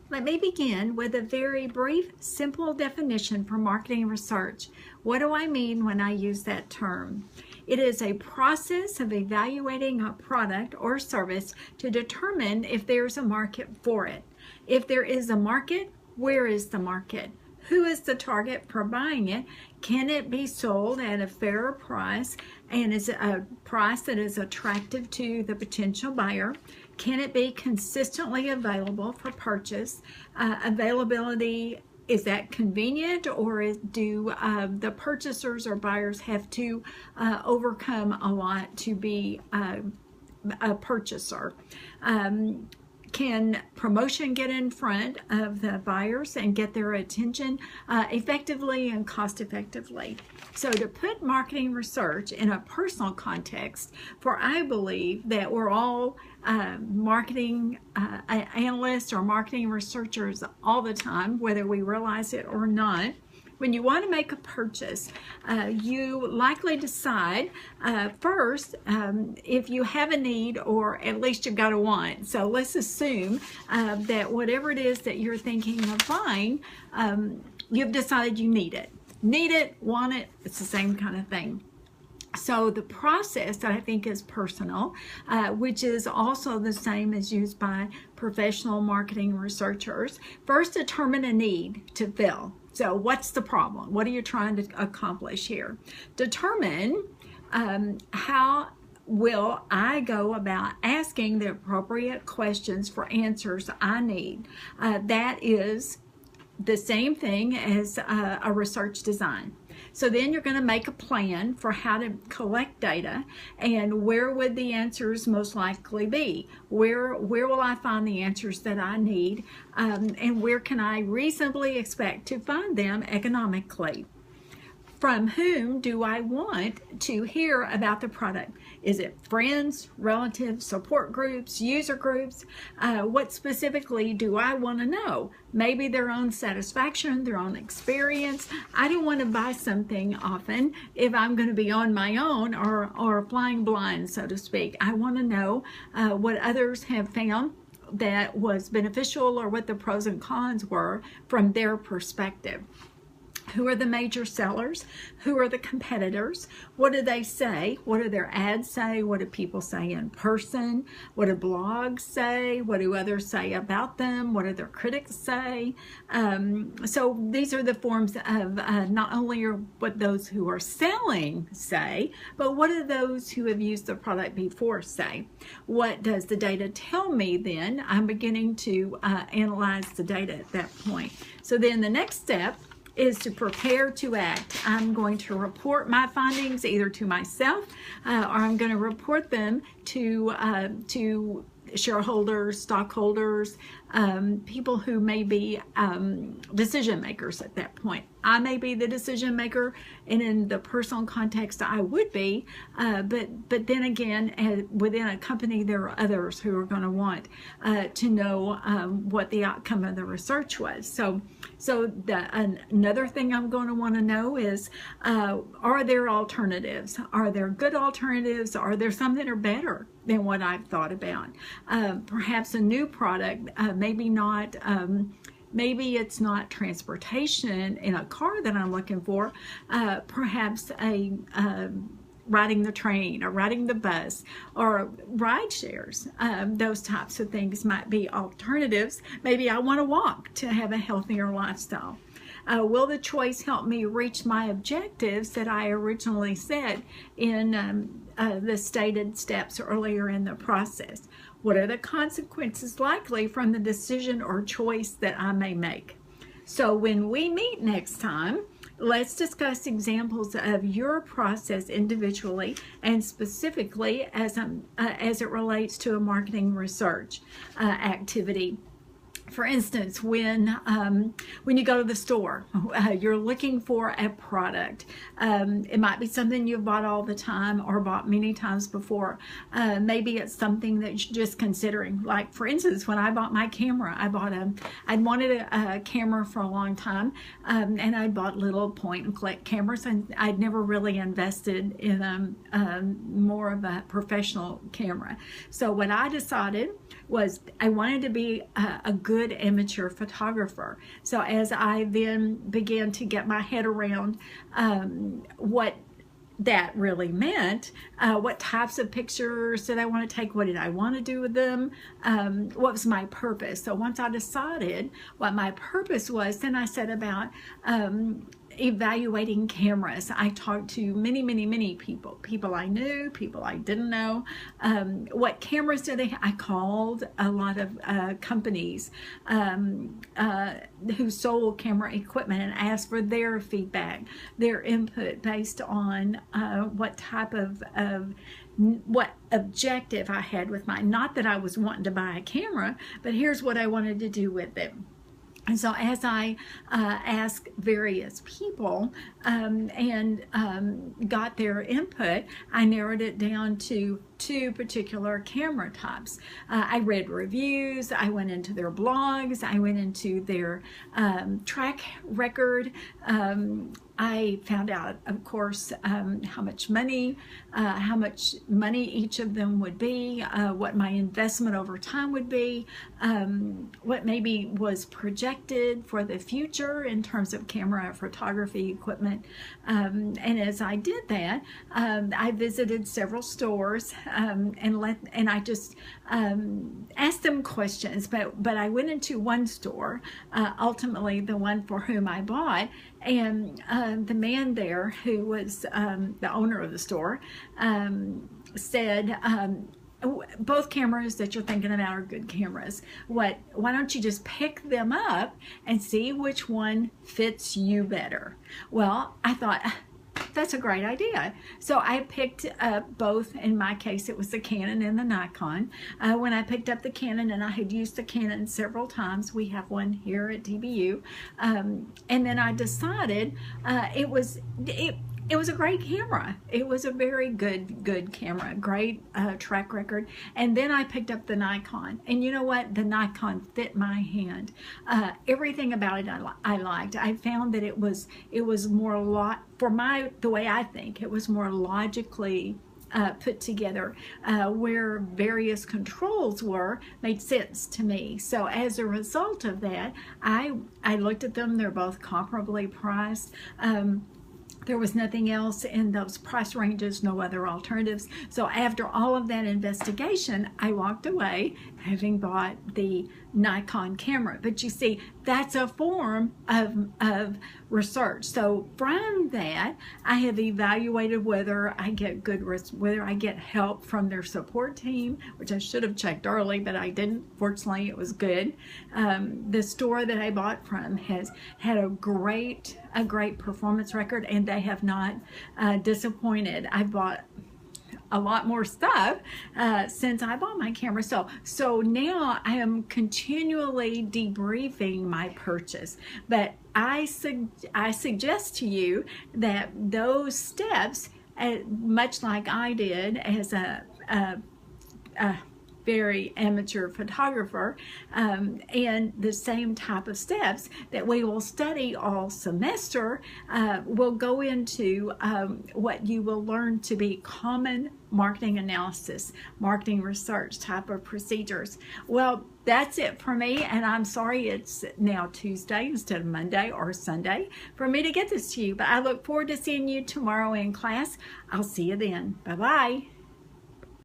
Let me begin with a very brief, simple definition for marketing research. What do I mean when I use that term? It is a process of evaluating a product or service to determine if there's a market for it. If there is a market, where is the market? Who is the target for buying it? Can it be sold at a fairer price, and is it a price that is attractive to the potential buyer? Can it be consistently available for purchase? Availability, is that convenient, or do the purchasers or buyers have to overcome a lot to be a purchaser? Can promotion get in front of the buyers and get their attention effectively and cost effectively? So to put marketing research in a personal context, for I believe that we're all marketing analysts or marketing researchers all the time, whether we realize it or not. When you want to make a purchase, you likely decide first if you have a need, or at least you've got a want. So let's assume that whatever it is that you're thinking of buying, you've decided you need it. Need it, want it, it's the same kind of thing. So the process that I think is personal, which is also the same as used by professional marketing researchers, first determine a need to fill. So what's the problem? What are you trying to accomplish here? Determine how will I go about asking the appropriate questions for answers I need. That is the same thing as a research design. So then you're going to make a plan for how to collect data, and where would the answers most likely be? Where will I find the answers that I need, and where can I reasonably expect to find them economically? From whom do I want to hear about the product? Is it friends, relatives, support groups, user groups? What specifically do I want to know? Maybe their own satisfaction, their own experience. I don't want to buy something often if I'm going to be on my own or flying blind, so to speak. I want to know what others have found that was beneficial, or what the pros and cons were from their perspective. Who are the major sellers? Who are the competitors? What do they say? What do their ads say? What do people say in person? What do blogs say? What do others say about them? What do their critics say? So these are the forms of not only what those who are selling say, but what do those who have used the product before say? What does the data tell me then? I'm beginning to analyze the data at that point. So then the next step is to prepare to act. I'm going to report my findings either to myself or I'm going to report them to shareholders, stockholders, people who may be decision makers at that point. I may be the decision maker, and in the personal context I would be, but then again, within a company there are others who are going to want to know what the outcome of the research was. So another thing I'm going to want to know is, are there alternatives? Are there good alternatives? Are there some that are better than what I've thought about? Perhaps a new product, maybe not. Maybe it's not transportation in a car that I'm looking for. Perhaps riding the train or riding the bus or ride shares. Those types of things might be alternatives. Maybe I want to walk to have a healthier lifestyle. Will the choice help me reach my objectives that I originally set in the stated steps earlier in the process? What are the consequences likely from the decision or choice that I may make? So when we meet next time, let's discuss examples of your process individually and specifically as it relates to a marketing research activity. For instance, when you go to the store, you're looking for a product. It might be something you've bought all the time or bought many times before. Maybe it's something that you're just considering. Like, for instance, when I bought my camera, I'd wanted a camera for a long time, and I bought little point-and-click cameras, and I'd never really invested in more of a professional camera. So what I decided was I wanted to be a good good amateur photographer. So as I then began to get my head around what that really meant, what types of pictures did I want to take, what did I want to do with them, what was my purpose. So once I decided what my purpose was, then I set about evaluating cameras. I talked to many people I knew, people I didn't know. What cameras do they have? I called a lot of companies who sold camera equipment and asked for their feedback, their input based on what type of what objective I had with mine. Not that I was wanting to buy a camera, but here's what I wanted to do with it. And so as I asked various people and got their input, I narrowed it down to 2 particular camera types. I read reviews, I went into their blogs, I went into their track record. I found out, of course, how much money each of them would be, what my investment over time would be, what maybe was projected for the future in terms of camera photography equipment. And as I did that, I visited several stores and I just asked them questions. But I went into one store, ultimately the one for whom I bought, and the man there, who was the owner of the store, said, both cameras that you're thinking about are good cameras. Why don't you just pick them up and see which one fits you better? Well, I thought, that's a great idea. So I picked up both. In my case, it was the Canon and the Nikon. When I picked up the Canon, and I had used the Canon several times, we have one here at DBU, and then I decided it was a great camera. It was a very good camera, great track record. And then I picked up the Nikon, and you know what? The Nikon fit my hand. Everything about it I liked. I found that it was more the way I think, it was more logically put together, where various controls made sense to me. So as a result of that, I looked at them. They're both comparably priced. There was nothing else in those price ranges, no other alternatives. So after all of that investigation, I walked away having bought the Nikon camera. But you see, that's a form of research. So from that, I have evaluated whether I get help from their support team, which I should have checked early, but I didn't. Fortunately, it was good. The store that I bought from has had a great performance record, and they have not disappointed. I bought a lot more stuff since I bought my camera. So now I am continually debriefing my purchase. But I suggest to you that those steps, much like I did as a very amateur photographer, and the same type of steps that we will study all semester will go into what you will learn to be common marketing analysis, marketing research type of procedures. Well, that's it for me, and I'm sorry it's now Tuesday instead of Monday or Sunday for me to get this to you, but I look forward to seeing you tomorrow in class. I'll see you then. Bye-bye.